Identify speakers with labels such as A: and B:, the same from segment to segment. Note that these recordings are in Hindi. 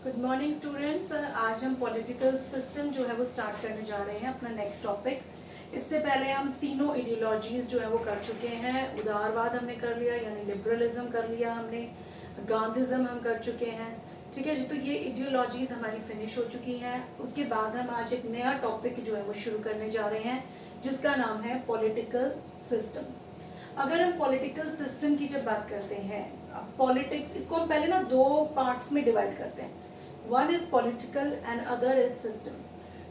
A: Good morning students. आज हम पॉलिटिकल सिस्टम जो है वो स्टार्ट करने जा रहे हैं, अपना नेक्स्ट टॉपिक। इससे पहले हम तीनों आइडियोलॉजीज जो है वो कर चुके हैं। उदारवाद हमने कर लिया, यानी लिबरलिज्म कर लिया हमने, गांधीज्म हम कर चुके हैं। ठीक है जी, तो ये आइडियोलॉजीज हमारी फिनिश हो चुकी हैं। उसके बाद हम आज एक नया टॉपिक जो है वो शुरू करने जा रहे हैं, जिसका नाम है पॉलिटिकल सिस्टम। अगर हम पॉलिटिकल सिस्टम की जब बात करते हैं, पॉलिटिक्स, इसको हम पहले ना दो पार्ट्स में डिवाइड करते हैं। One is political and other is system.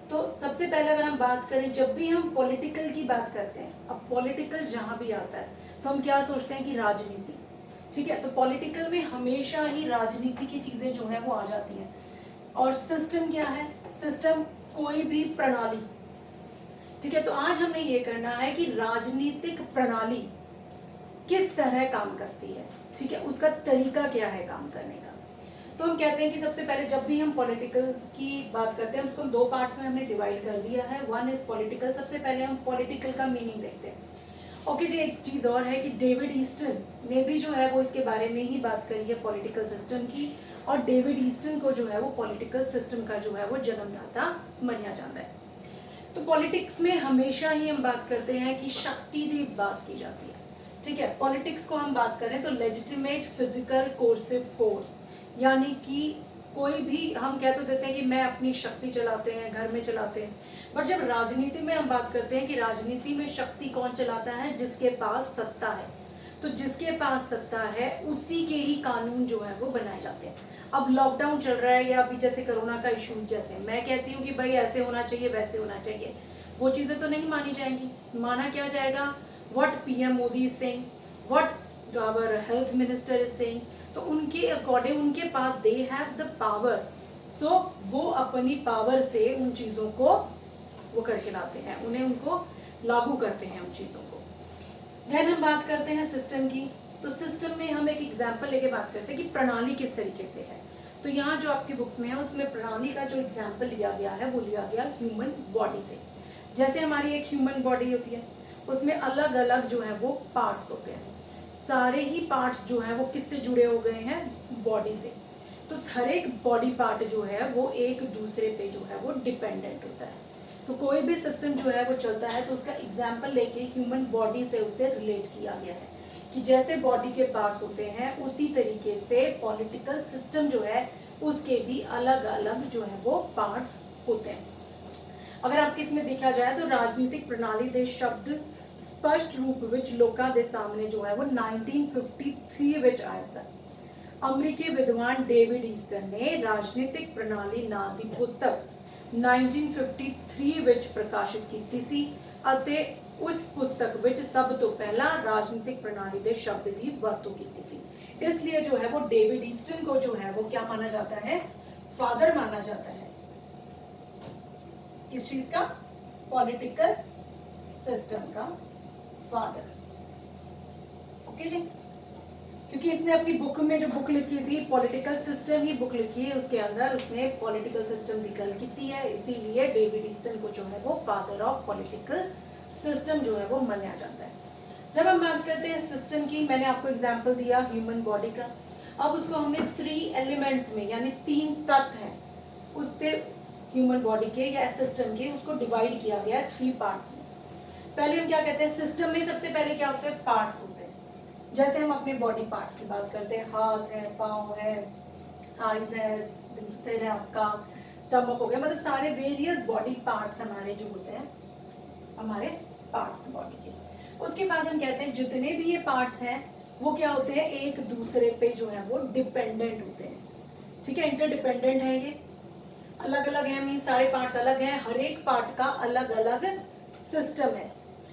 A: तो सबसे पहले अगर हम बात करें, जब भी हम पॉलिटिकल की बात करते हैं, अब पॉलिटिकल जहां भी आता है तो हम क्या सोचते हैं कि राजनीति। ठीक है, तो पॉलिटिकल में हमेशा ही राजनीति की चीजें जो है वो आ जाती हैं। और सिस्टम क्या है? सिस्टम कोई भी प्रणाली। ठीक है, तो आज हमने ये करना है कि राजनीतिक प्रणाली किस तरह काम करती है। ठीक है, उसका तरीका क्या है काम करने का। तो हम कहते हैं कि सबसे पहले जब भी हम पॉलिटिकल की बात करते हैं, उसको हम दो पार्ट्स में हमने डिवाइड कर दिया है। One is political. सबसे पहले हम पॉलिटिकल का मीनिंग देखते हैं। ओके जी, एक चीज और है कि डेविड ईस्टन ने भी जो है वो इसके बारे में ही बात करी है, पॉलिटिकल सिस्टम की। और डेविड ईस्टन को जो है वो पॉलिटिकल सिस्टम का जो है वो जन्मदाता माना जाता है। तो पॉलिटिक्स में हमेशा ही हम बात करते हैं कि शक्ति की बात की जाती है। ठीक है, पॉलिटिक्स को हम बात करें तो लेजिटिमेट फिजिकल कोर्सिव फोर्स, यानी कि कोई भी हम कह तो देते हैं कि मैं अपनी शक्ति चलाते हैं, घर में चलाते हैं। बट जब राजनीति में हम बात करते हैं कि राजनीति में शक्ति कौन चलाता है? जिसके पास सत्ता है। तो जिसके पास सत्ता है उसी के ही कानून जो है वो बनाए जाते हैं। अब लॉकडाउन चल रहा है, या अभी जैसे कोरोना का इश्यूज, जैसे मैं कहती हूँ कि भाई ऐसे होना चाहिए, वैसे होना चाहिए, वो चीजें तो नहीं मानी जाएंगी। माना क्या जाएगा? What PM Modi is saying, what our health minister is saying. तो उनके अकॉर्डिंग उनके पास they have the power, so वो अपनी पावर से उन चीजों को वो करके लाते हैं, उन्हें उनको लागू करते हैं उन चीजों को। देन हम बात करते हैं सिस्टम की। तो सिस्टम में हम एक एग्जाम्पल लेके बात करते हैं कि प्रणाली किस तरीके से है। तो यहाँ जो आपकी बुक्स में है उसमें प्रणाली का जो एग्जाम्पल लिया गया है वो लिया गया ह्यूमन बॉडी से। जैसे हमारी एक ह्यूमन बॉडी होती है, उसमें अलग अलग जो है वो पार्ट्स होते हैं। सारे ही पार्ट्स जो हैं वो किससे जुड़े हो गए हैं? बॉडी से। तो हर एक बॉडी पार्ट जो है वो एक दूसरे पे जो है वो डिपेंडेंट होता है। तो कोई भी सिस्टम जो है वो चलता है तो उसका एग्जाम्पल लेके ह्यूमन बॉडी से उसे रिलेट किया गया है कि जैसे बॉडी के पार्ट्स होते हैं उसी तरीके से पॉलिटिकल सिस्टम जो है उसके भी अलग अलग जो है वो पार्ट्स होते हैं। अगर आपके इसमें देखा जाए तो राजनीतिक प्रणाली दे शब्द स्पष्ट रूप विच लोका दे सामने जो है वो 1953 विच आया सर। अमेरिकी विद्वान डेविड ईस्टन ने राजनीतिक प्रणाली नां दी पुस्तक 1953 ਵਿੱਚ ਪ੍ਰਕਾਸ਼ਿਤ ਕੀਤੀ ਸੀ ਅਤੇ ਉਸ पुस्तक ਵਿੱਚ सब तो पहला राजनीतिक प्रणाली ਦੇ शब्द ਦੀ ਵਰਤੋਂ ਕੀਤੀ ਸੀ। इसलिए जो है वो डेविड ईस्टन को जो है वो क्या माना जाता है? फादर माना जाता है। किस चीज का? पॉलिटिकल सिस्टम का फादर। ओके जी, क्योंकि इसने अपनी बुक में जो बुक लिखी थी, पॉलिटिकल सिस्टम ही बुक लिखी है, उसके अंदर उसने पॉलिटिकल सिस्टम की गल की है, इसीलिए डेविड ईस्टन को जो है वो फादर ऑफ पॉलिटिकल सिस्टम जो है वो माना जाता है। जब हम बात करते हैं सिस्टम की, मैंने आपको एग्जांपल दिया ह्यूमन बॉडी का। अब उसको हमने 3 एलिमेंट्स में, यानी 3 तत्व हैं उससे ह्यूमन बॉडी के या सिस्टम के, उसको डिवाइड किया गया 3 पार्ट्स में। पहले हम क्या कहते हैं? सिस्टम में सबसे पहले क्या होते हैं? पार्ट्स होते हैं। जैसे हम अपने बॉडी पार्ट्स की बात करते हैं, हाथ है, पाँव है, आईज है, सिर है आपका, स्टमक हो गया, मतलब सारे वेरियस बॉडी पार्ट्स हमारे जो होते हैं, हमारे पार्ट्स बॉडी के। उसके बाद हम कहते हैं जितने भी ये पार्ट्स हैं वो क्या होते हैं? एक दूसरे पे जो है वो डिपेंडेंट होते हैं। ठीक है, इंटरडिपेंडेंट है, ये अलग अलग है, मीन सारे पार्ट्स अलग हैं, हर एक पार्ट का अलग अलग सिस्टम है,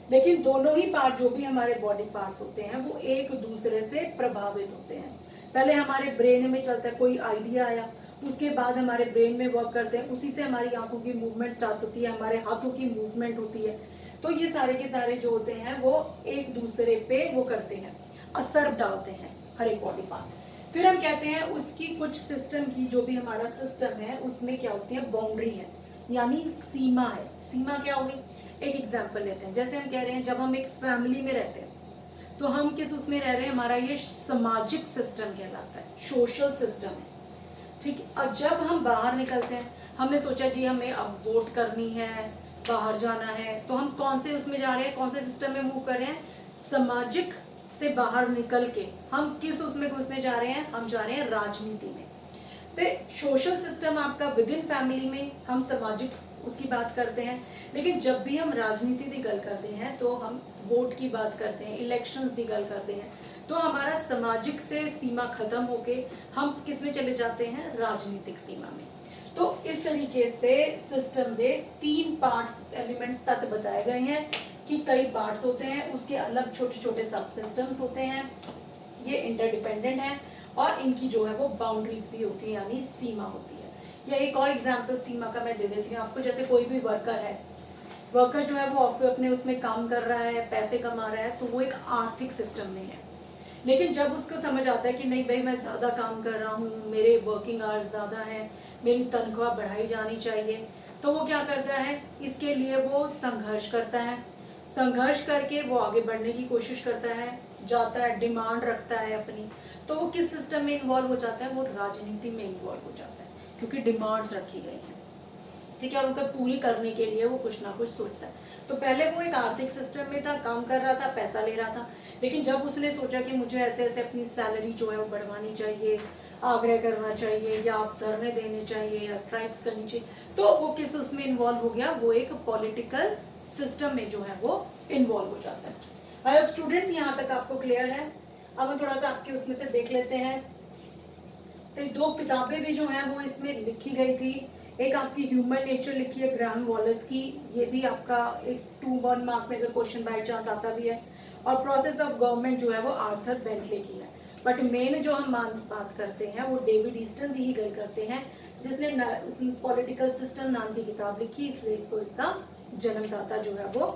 A: लेकिन दोनों ही पार्ट जो भी हमारे बॉडी पार्ट्स होते हैं वो एक दूसरे से प्रभावित होते हैं। पहले हमारे ब्रेन में चलता है, कोई आइडिया आया, उसके बाद हमारे ब्रेन में वर्क करते हैं, उसी से हमारी आंखों की मूवमेंट स्टार्ट होती है, हमारे हाथों की मूवमेंट होती है। तो ये सारे के सारे जो होते हैं वो एक दूसरे पे वो करते हैं, असर डालते हैं हर एक बॉडी पार्ट। फिर हम कहते हैं उसकी कुछ सिस्टम की, जो भी हमारा सिस्टम है उसमें क्या होती है? बाउंड्री है, यानी सीमा है। सीमा क्या होगी? एक एग्जाम्पल लेते हैं, जैसे हम कह रहे हैं जब हम एक फैमिली में रहते हैं तो हम किस उसमें रह रहे हैं? हमारा ये सामाजिक सिस्टम कहलाता है, सोशल सिस्टम है। ठीक। और जब हम बाहर निकलते हैं, हमने सोचा जी हमें अब वोट करनी है, बाहर जाना है, तो हम कौन से उसमें जा रहे हैं, कौन से सिस्टम में मूव कर रहे हैं, सामाजिक से बाहर निकल के हम किस उसमें घुसने जा रहे हैं, हम जा रहे हैं राजनीति में। तो सोशल सिस्टम आपका विद इन फैमिली में, हम सामाजिक उसकी बात करते हैं, लेकिन जब भी हम राजनीति की गल करते हैं तो हम वोट की बात करते हैं, इलेक्शंस की गल करते हैं, तो हमारा सामाजिक से सीमा खत्म होके हम किस में चले जाते हैं, राजनीतिक सीमा में। तो इस तरीके से सिस्टम के 3 पार्ट्स, एलिमेंट्स तत्व बताए गए हैं कि कई पार्ट्स होते हैं, उसके अलग छोटे छोटे सब सिस्टम्स होते हैं, ये इंटरडिपेंडेंट है और इनकी जो है वो बाउंड्रीज भी होती है, यानी सीमा होती है। या एक और एग्जांपल सीमा का मैं दे देती हूँ आपको। जैसे कोई भी वर्कर है, वर्कर जो है वो अपने उसमें काम कर रहा है, पैसे कमा रहा है, तो वो एक आर्थिक सिस्टम में है। लेकिन जब उसको समझ आता है कि नहीं भाई मैं ज़्यादा काम कर रहा हूँ, मेरे वर्किंग आवर्स ज़्यादा हैं, मेरी तनख्वाह बढ़ाई जानी चाहिए, तो वो क्या करता है, इसके लिए वो संघर्ष करता है। संघर्ष करके वो आगे बढ़ने की कोशिश करता है, जाता है, डिमांड रखता है अपनी। तो वो किस सिस्टम में इन्वॉल्व हो जाता है, वो राजनीति में इन्वॉल्व हो जाता है, क्योंकि डिमांड्स रखी गई हैं, ठीक है, उनको पूरी करने के लिए वो कुछ ना कुछ सोचता है। तो पहले वो एक आर्थिक सिस्टम में था, काम कर रहा था, पैसा ले रहा था, लेकिन जब उसने सोचा कि मुझे ऐसे ऐसे अपनी सैलरी जो है वो बढ़वानी चाहिए, आग्रह करना चाहिए, या आप धरने देने चाहिए, या स्ट्राइक्स करनी चाहिए, तो वो किस उसमें इन्वॉल्व हो गया, वो एक पॉलिटिकल सिस्टम में जो है वो इन्वॉल्व हो जाता है। अब स्टूडेंट्स यहाँ तक आपको क्लियर है। अब हम थोड़ा सा आपके उसमें से देख लेते हैं। तो 2 किताबें भी जो हैं वो इसमें लिखी गई थी। एक आपकी ह्यूमन नेचर लिखी है ग्राहम वॉलेस की, ये भी आपका एक 2-1 मार्क में अगर क्वेश्चन बाय चांस आता भी है, और प्रोसेस ऑफ गवर्नमेंट जो है वो आर्थर बेंटले की है। बट मेन जो हम बात करते हैं वो डेविड ईस्टन की ही गल करते हैं, जिसने पॉलिटिकल सिस्टम नाम की किताब लिखी, इसलिए इसको इसका जन्मदाता जो है वो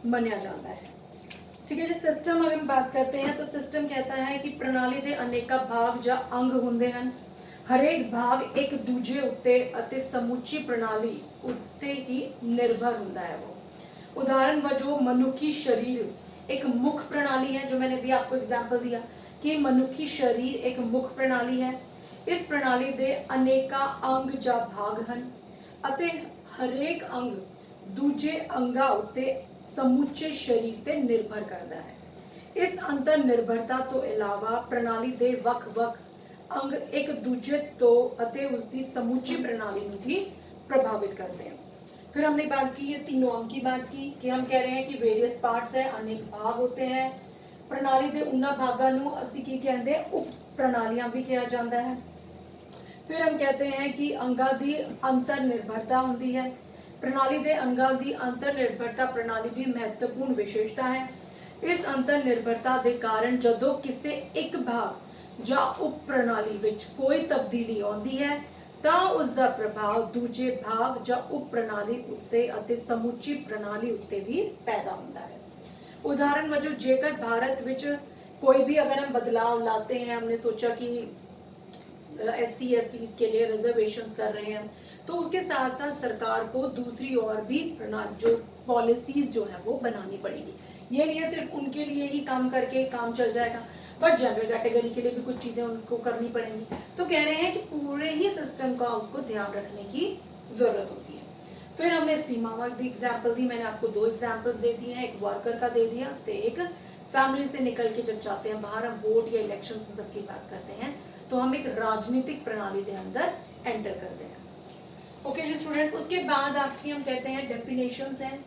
A: माना जाता है। ठीक है जी। सिस्टम अगर हम बात करते हैं तो सिस्टम कहता है कि प्रणाली ਦੇ अनेका भाग ਜਾਂ अंग ਹੁੰਦੇ ਹਨ। ਹਰੇਕ भाग एक दूजे ਉੱਤੇ ਅਤੇ ਸਮੁੱਚੀ ਪ੍ਰਣਾਲੀ ਉੱਤੇ ਹੀ निर्भर ਹੁੰਦਾ है वो। उदाहरण वजों मनुष्य शरीर एक मुख्य प्रणाली है, जो मैंने भी आपको एग्जाम्पल दिया कि मनुष्य शरीर एक मुख्य प्रणाली है। इस प्रणाली ਦੇ अनेका अंग ਜਾਂ भाग ਹਨ ਅਤੇ हरेक अंग दूजे अंगा उत्ते समूचे शरीर ते निर्भर करता है। इस अंतर निर्भरता तो इलावा प्रणाली दे वख-वख अंग एक दूजे तो अते उसकी समूची प्रणाली ਨੂੰ भी प्रभावित करते हैं। फिर हमने बात की, ये तीनों अंग की बात की कि हम कह रहे हैं कि वेरियस पार्ट्स है, अनेक भाग होते हैं। प्रणाली दे उन्ना भागां ਨੂੰ ਅਸੀਂ ਕੀ ਕਹਿੰਦੇ उप प्रणालियां भी कहा जाता है। फिर हम कहते हैं कि अंगां ਦੀ अंतर निर्भरता होती है। प्रणाली के अंगां की अंतर निर्भरता प्रणाली की महत्वपूर्ण विशेषता है। इस अंतर निर्भरता के कारण जदों किसी एक भाग या उप प्रणाली विच कोई तब्दीली आती है तो उसका प्रभाव दूजे भाग या उप प्रणाली उत्ते अते समूची प्रणाली उत्ते भी पैदा होता है। उदाहरण वजों जेकर भारत विच कोई भी अगर हम बदलाव लाते हैं, हमने सोचा कि SC/ST के लिए रिजर्वेशंस कर रहे हैं, तो उसके साथ साथ सरकार को दूसरी और भी प्रणाली जो पॉलिसीज जो है वो बनानी पड़ेगी। ये नहीं है सिर्फ उनके लिए ही काम करके काम चल जाएगा, बट जनरल कैटेगरी के लिए भी कुछ चीज़ें उनको करनी पड़ेंगी। तो कह रहे हैं कि पूरे ही सिस्टम का उसको ध्यान रखने की ज़रूरत होती है। फिर हमने सीमावर्ग की एग्जाम्पल दी, मैंने आपको 2 एग्जाम्पल्स दे दिए हैं, एक वर्कर का दे दिया, तो एक फैमिली से निकल के जब जाते हैं बाहर, हम वोट या इलेक्शन सबकी बात करते हैं, तो हम एक राजनीतिक प्रणाली के अंदर एंटर करते हैं। ओके जी स्टूडेंट, उसके बाद आपकी हम कहते हैं डेफिनेशंस हैं।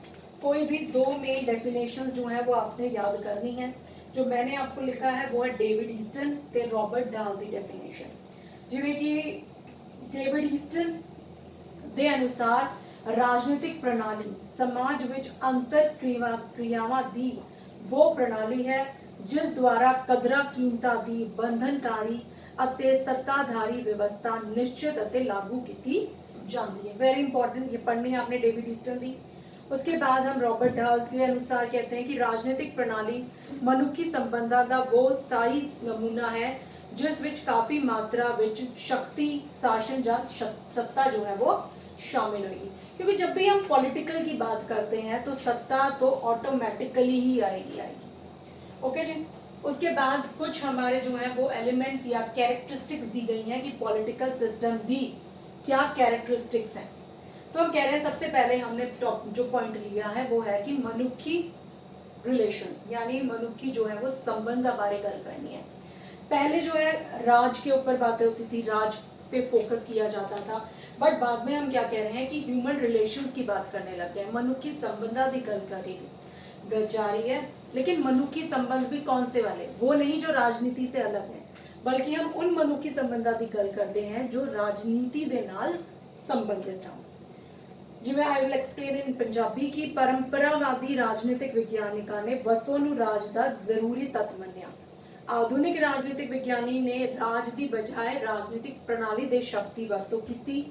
A: कोई भी 2 मेन डेफिनेशंस जो है वो आपने याद करनी है। जो मैंने आपको लिखा है वो है डेविड ईस्टन ते रॉबर्ट डाल की डेफिनेशन। जिवें कि डेविड ईस्टन के अनुसार राजनीतिक प्रणाली समाज विच अंतर क्रियावां दी वो प्रणाली है जिस द्वारा कदरां कीमतां दी बंधनकारी अते सत्ताधारी व्यवस्था निश्चित अते लागू की जाती है। वेरी इंपॉर्टेंट, ये पढ़नी है आपने डेविड ईस्टन की। उसके बाद हम रॉबर्ट डाल के अनुसार कहते हैं कि राजनीतिक प्रणाली मनुखी संबंधां का वो स्थायी नमूना है जिस विच काफ़ी मात्रा विच शक्ति, शासन या सत्ता जो है वो शामिल होगी। क्योंकि जब भी हम पॉलिटिकल की बात करते हैं तो सत्ता तो ऑटोमेटिकली ही आएगी। ओके जी। उसके बाद कुछ हमारे जो है वो एलिमेंट्स या कैरेक्टरिस्टिक्स दी गई हैं कि पॉलिटिकल सिस्टम दी क्या कैरेक्टरिस्टिक्स हैं। तो हम कह रहे हैं सबसे पहले हमने जो पॉइंट लिया है वो है कि मनुखी रिलेशंस यानी मनुखी जो है वो संबंध बारे गल करनी है। पहले जो है राज के ऊपर बातें होती थी, राज पे फोकस किया जाता था, बट बाद में हम क्या कह रहे हैं कि ह्यूमन रिलेशंस की बात करने लग गए। मनुखी संबंधा भी गल करेगी जा रही है, लेकिन मनुखी संबंध भी कौन से वाले, वो नहीं जो राजनीति से अलग है, बल्कि हम उन मनुखी संबंधा की गल करते हैं जो राजनीति दे नाल संबंधित हैं। जिवें I will explain in Punjabi की परंपरावादी राजनीतिक विज्ञानिका ने वसों नूं राज दा जरूरी तत्व मन्निया। आधुनिक राजनीतिक विज्ञानी ने राज दी बजाय राजनीतिक प्रणाली दे शब्द की वरतों की।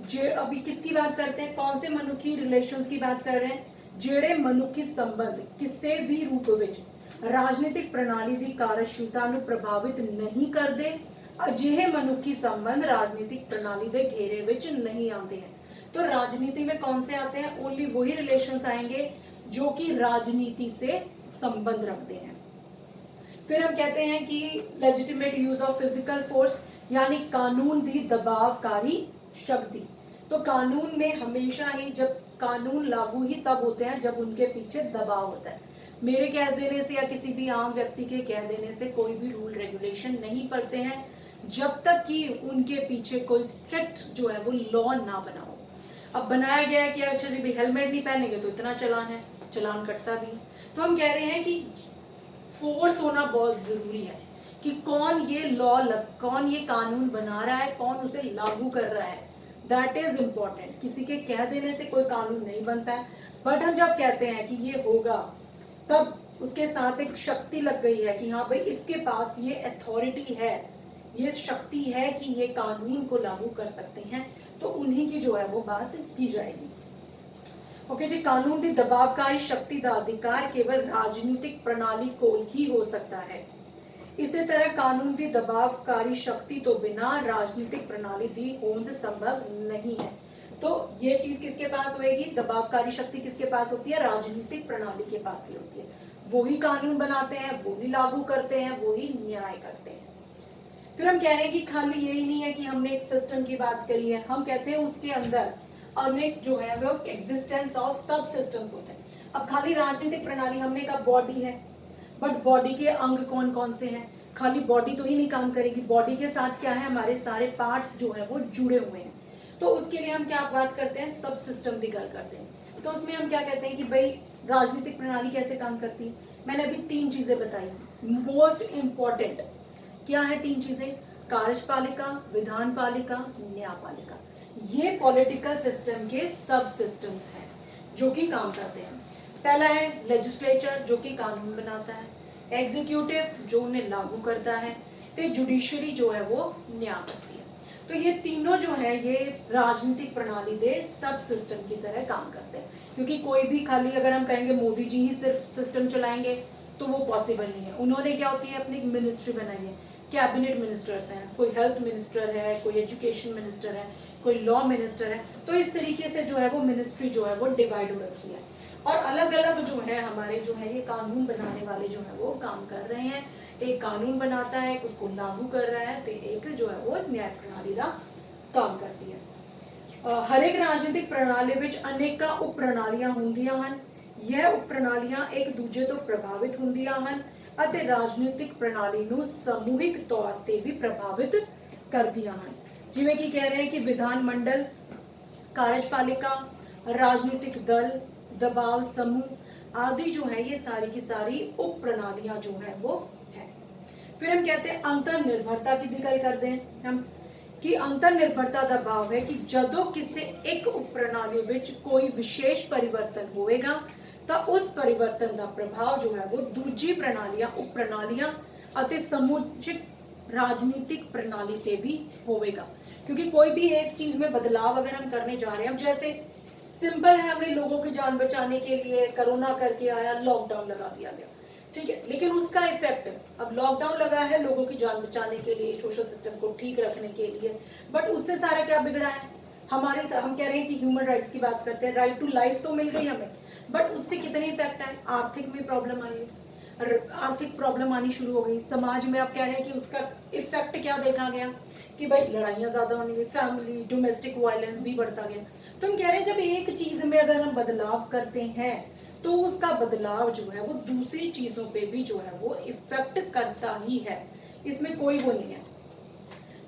A: जे अभी किसकी बात करते हैं, कौन से मनुखी रिलेशंस की बात कर रहे हैं, जेड़े मनुखी संबंध किसी भी रूप विच राजनीतिक प्रणाली की कार्यशीलता नूं प्रभावित नहीं करते, अजिहे मनुखी संबंध राजनीतिक प्रणाली के घेरे विच नहीं आते हैं। तो राजनीति में कौन से आते हैं, ओनली वही रिलेशंस आएंगे जो कि राजनीति से संबंध रखते हैं। फिर हम कहते हैं कि legitimate use of physical force यानी कानून दी दबावकारी शक्ति। तो कानून में हमेशा ही जब कानून लागू ही तब होते हैं जब उनके पीछे दबाव होता है। मेरे कह देने से या किसी भी आम व्यक्ति के कह देने से कोई भी रूल रेगुलेशन नहीं पढ़ते हैं जब तक कि उनके पीछे कोई स्ट्रिक्ट जो है वो लॉ ना बना हो। अब बनाया गया है कि अच्छा जी भी हेलमेट नहीं पहनेंगे तो इतना चलान है, चलान कटता भी है। तो हम कह रहे हैं कि फोर्स होना बहुत जरूरी है कि कौन ये कौन ये कानून बना रहा है, कौन उसे लागू कर रहा है, दैट इज इम्पोर्टेंट। किसी के कह देने से कोई कानून नहीं बनता है, बट हम जब कहते हैं कि ये होगा तब उसके साथ एक शक्ति लग गई है कि हाँ भाई इसके पास ये अथॉरिटी है, ये शक्ति है कि ये कानून को लागू कर सकते हैं, तो उन्हीं की जो है वो बात की जाएगी। ओके जी, कानून की दबावकारी शक्ति का अधिकार केवल राजनीतिक प्रणाली को ही हो सकता है। इसी तरह कानून की दबावकारी शक्ति तो बिना राजनीतिक प्रणाली की होंद संभव नहीं है। तो ये चीज किसके पास होएगी, दबावकारी शक्ति किसके पास होती है, राजनीतिक प्रणाली के पास ही होती है। वो ही कानून बनाते हैं, वो ही लागू करते हैं, वो ही न्याय करते हैं। फिर हम कह रहे हैं कि खाली यही नहीं है कि हमने एक सिस्टम की बात करी है, हम कहते हैं उसके अंदर अनेक जो है वो एग्जिस्टेंस ऑफ सब सिस्टम्स होते हैं। अब खाली राजनीतिक प्रणाली हमने कहा बॉडी है, बट बॉडी के अंग कौन कौन से हैं, खाली बॉडी तो ही नहीं काम करेगी, बॉडी के साथ क्या है हमारे सारे पार्ट्स जो है वो जुड़े हुए हैं। तो उसके लिए हम क्या बात करते हैं, सब सिस्टम की गल करते हैं। तो उसमें हम क्या कहते हैं कि भाई राजनीतिक प्रणाली कैसे काम करती है। मैंने अभी 3 चीजें बताई, मोस्ट इंपॉर्टेंट क्या है 3 चीजें, कार्यपालिका, विधान पालिका, न्यायपालिका। ये पॉलिटिकल सिस्टम के सब सिस्टम्स हैं जो कि काम करते हैं। पहला है लेजिस्लेचर जो कि कानून बनाता है, एग्जीक्यूटिव जो उन्हें लागू करता है, तो जुडिशरी जो है वो न्याय करती है। तो ये तीनों जो है ये राजनीतिक प्रणाली दे सब सिस्टम की तरह काम करते हैं, क्योंकि कोई भी खाली अगर हम कहेंगे मोदी जी ही सिर्फ सिस्टम चलाएंगे तो वो पॉसिबल नहीं है। उन्होंने क्या होती है अपनी मिनिस्ट्री बनाई है, कैबिनेट मिनिस्टर्स हैं, कोई हेल्थ मिनिस्टर है, कोई एजुकेशन मिनिस्टर है, कोई लॉ मिनिस्टर है। तो इस तरीके से जो है वो मिनिस्ट्री जो है वो डिवाइड हो रखी है और अलग अलग जो है हमारे जो है ये कानून बनाने वाले जो है वो काम कर रहे हैं। एक कानून बनाता है, उसको लागू कर रहा है, तो एक जो है वो न्याय प्रणाली का काम करती है। हर एक राजनीतिक प्रणाली विच अनेका उप प्रणालियां होंदियां हन। यह उप प्रणालियां एक दूजे तो प्रभावित होंदियां हन ਅਤੇ राजनीतिक प्रणाली ਨੂੰ ਸਮੂਹਿਕ तौर ਤੇ भी प्रभावित करदियां ਹਨ। जिवें कि कह रहे हैं कि विधान मंडल, कार्यपालिका, राजनीतिक दल, दबाव समूह आदि जो है ये सारी की सारी उप प्रणालियां जो है वो है। फिर हम कहते हैं अंतर निर्भरता की गल करते हैं हम कि अंतर निर्भरता का भाव है कि जदों किसी एक उप प्रणाली विच कोई विशेष परिवर्तन होएगा तो उस परिवर्तन का प्रभाव जो है वो दूजी प्रणालियां, उप प्रणालियां अते समुचित राजनीतिक प्रणाली पे भी होगा। क्योंकि कोई भी एक चीज में बदलाव अगर हम करने जा रहे हैं, जैसे सिंपल है हमने लोगों की जान बचाने के लिए कोरोना करके आया, लॉकडाउन लगा दिया गया, ठीक है, लेकिन उसका इफेक्ट अब लॉकडाउन लगा है लोगों की जान बचाने के लिए, सोशल सिस्टम को ठीक रखने के लिए, बट उससे सारा क्या बिगड़ा है हमारे। हम कह रहे हैं कि ह्यूमन राइट्स की बात करते हैं, राइट टू लाइफ तो मिल गई हमें, बट उससे कितने इफेक्ट आए, आर्थिक में प्रॉब्लम आई है, आर्थिक प्रॉब्लम आनी शुरू हो गई। समाज में आप कह रहे हैं कि उसका इफेक्ट क्या देखा गया कि भाई लड़ाइयाँ ज्यादा होने लगी, फैमिली डोमेस्टिक वायलेंस भी बढ़ता गया। तो हम कह रहे हैं जब एक चीज में अगर हम बदलाव करते हैं तो उसका बदलाव जो है वो दूसरी चीजों पे भी जो है वो इफेक्ट करता ही है, इसमें कोई वो नहीं है।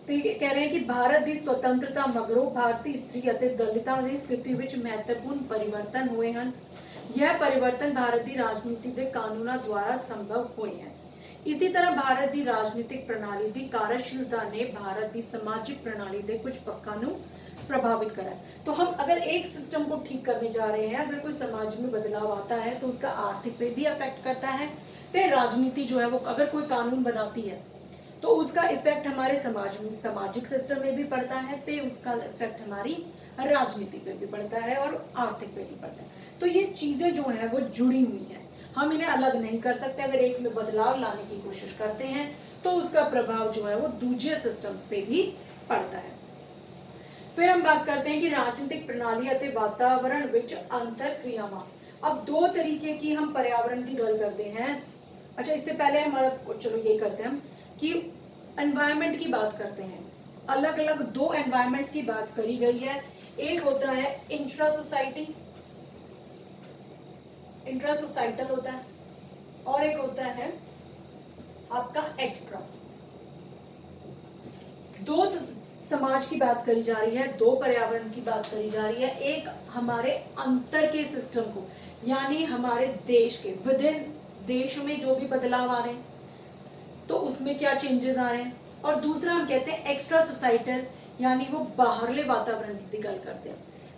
A: तो ये कह रहे हैं कि भारत ਦੀ स्वतंत्रता मगरों भारतीय स्त्री ਅਤੇ ਦਲਿਤਾਂ ਦੀ ਸਥਿਤੀ ਵਿੱਚ ਮਹੱਤਵਪੂਰਨ परिवर्तन हुए हैं। यह परिवर्तन भारत की राजनीति के कानूनों द्वारा संभव हुए हैं। इसी तरह भारत की राजनीतिक प्रणाली की कार्यशीलता ने भारत की सामाजिक प्रणाली के कुछ पक्षों को प्रभावित करा। तो हम अगर एक सिस्टम को ठीक करने जा रहे हैं, अगर कोई समाज में बदलाव आता है तो उसका आर्थिक पे भी अफेक्ट करता है। तो राजनीति जो है वो अगर कोई कानून बनाती है तो उसका इफेक्ट हमारे समाज में सामाजिक सिस्टम में भी पड़ता है, तो उसका इफेक्ट हमारी राजनीति पे भी पड़ता है और आर्थिक पे भी पड़ता है। तो ये चीजें जो है वो जुड़ी हुई हैं, हम इन्हें अलग नहीं कर सकते। अगर एक में बदलाव लाने की कोशिश करते हैं तो उसका प्रभाव जो है वो दूसरे सिस्टम्स पे भी पड़ता है। फिर हम बात करते हैं कि राजनीतिक प्रणाली ਅਤੇ वातावरण विच अंतर क्रियावां। अब दो तरीके की हम पर्यावरण की गल करते हैं। अच्छा, इससे पहले हमारा चलो ये करते हैं हम कि एनवायरनमेंट की बात करते हैं। अलग अलग दो एनवायरनमेंट्स की बात करी गई है। एक होता है इंट्रा सोसाइटी, इंट्रा सोसाइटल होता है, और एक होता है आपका एक्स्ट्रा। दो समाज की बात करी जा रही है, दो पर्यावरण की बात करी जा रही है। एक हमारे अंतर के सिस्टम को, यानी हमारे देश के विद इन देश में जो भी बदलाव आ रहे हैं तो उसमें क्या चेंजेस आ रहे हैं, और दूसरा हम कहते हैं एक्स्ट्रा सोसाइटल, यानी वो बाहरले वातावरण की गल करते हैं।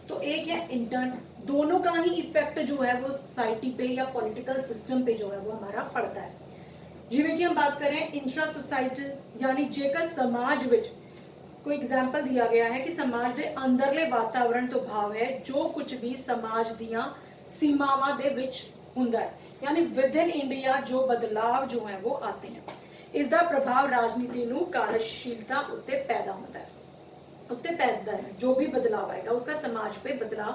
A: तो एक है इंटर्न, दोनों का ही इफेक्ट जो है वो सोसाइटी पे या पॉलिटिकल सिस्टम पे जो है वो हमारा पड़ता है। जिਵੇਂ कि हम बात कर रहे हैं इंट्रा सोसाइटल, यानी जेकर समाज विच कोई एग्जाम्पल दिया गया है कि समाज के अंदरले वातावरण तो भाव है जो कुछ भी समाज दियां सीमावां दे विच हुंदा है, यानी विद इन इंडिया जो बदलाव जो है वो आते हैं, इसका प्रभाव राजनीति नूं कार्यशीलता उत्ते पैदा होता है, उत्ते पैदा है। जो भी बदलाव आएगा उसका समाज पे बदलाव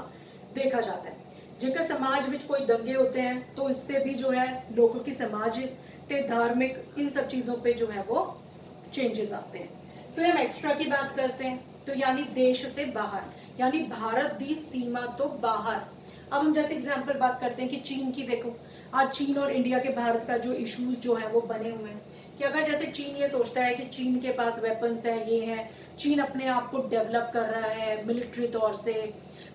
A: देखा जाता है। जेकर समाज में कोई दंगे होते हैं तो इससे भी जो है लोगों की समाज ते धार्मिक इन सब चीजों पे जो है वो चेंजेस आते हैं। फिर हम एक्स्ट्रा की बात करते हैं, तो यानी देश से बाहर, यानी भारत की सीमा तो बाहर। अब हम जैसे एग्जांपल बात करते हैं कि चीन की, देखो आज चीन और इंडिया के भारत का जो इश्यूज जो है वो बने हुए हैं कि अगर जैसे चीन ये सोचता है कि चीन के पास वेपन्स है, ये है, चीन अपने आप को डेवलप कर रहा है मिलिट्री तौर से,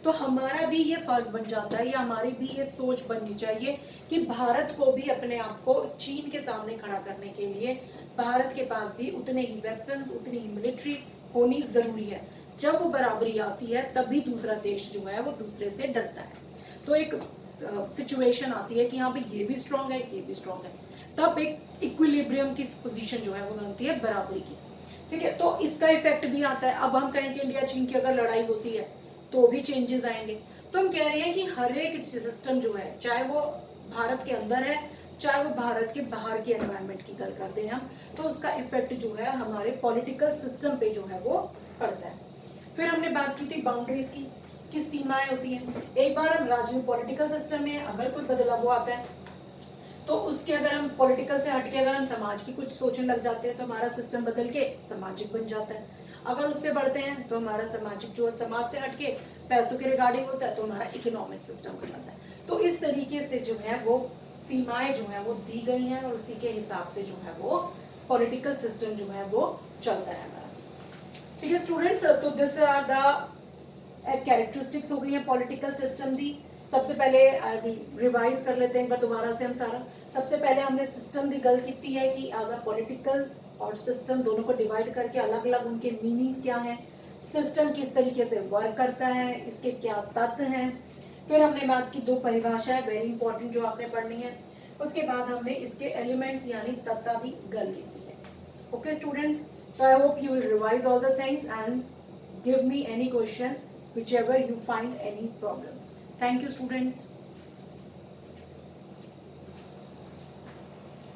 A: तो हमारा भी ये फर्ज बन जाता है या हमारी भी ये सोच बननी चाहिए कि भारत को भी अपने आप को चीन के सामने खड़ा करने के लिए भारत के पास भी उतने ही वेपन्स, उतनी ही मिलिट्री होनी जरूरी है। जब वो बराबरी आती है तभी दूसरा देश जो है वो दूसरे से डरता है। तो एक सिचुएशन आती है कि हाँ भाई ये भी स्ट्रांग है, ये भी स्ट्रांग है, तब एक इक्विलिब्रियम की पोजीशन जो है वो बनती है बराबरी की। ठीक है, तो इसका इफेक्ट भी आता है। अब हम कहें कि इंडिया चीन की अगर लड़ाई होती है तो भी चेंजेस आएंगे। तो हम कह रहे हैं कि हर एक सिस्टम जो है, चाहे वो भारत के अंदर है चाहे वो भारत के बाहर के एनवायरनमेंट की गल करते हैं हम, तो उसका इफेक्ट जो है हमारे पॉलिटिकल सिस्टम पे जो है वो पड़ता है। फिर हमने बात की थी बाउंड्रीज की, कि सीमाएं होती हैं। एक बार हम राज्य पॉलिटिकल सिस्टम में अगर कोई बदलाव आता है तो उसके अगर हम पॉलिटिकल से हटके अगर हम समाज की कुछ सोचने लग जाते हैं तो हमारा सिस्टम बदल के सामाजिक बन जाता है। अगर उससे बढ़ते हैं तो हमारा सामाजिक जो समाज से हटके पैसों के रिगार्डिंग होता है तो हमारा इकोनॉमिक सिस्टम हो जाता है। तो इस तरीके से जो है वो सीमाएं जो है वो दी गई हैं और उसी के हिसाब से जो है वो पॉलिटिकल सिस्टम जो है वो चलता है हमारा। ठीक है स्टूडेंट्स, तो दिस आर द कैरेक्टरिस्टिक्स हो गई हैं पॉलिटिकल सिस्टम दी। सबसे पहले रिवाइज कर लेते हैं एक बार दोबारा से हम सारा। सबसे पहले हमने सिस्टम की गल की है कि अगर पॉलिटिकल और सिस्टम दोनों को डिवाइड करके अलग अलग उनके मीनिंग्स क्या हैं, सिस्टम किस तरीके से वर्क करता है, इसके क्या तत्व हैं। फिर हमने बात की दो परिभाषाएं वेरी इंपॉर्टेंट जो आपने पढ़नी है। उसके बाद हमने इसके एलिमेंट्स यानी तत्व भी गल की है। Okay students, so I hope you will revise all the things and give me any question whichever you find any problem. Thank you students.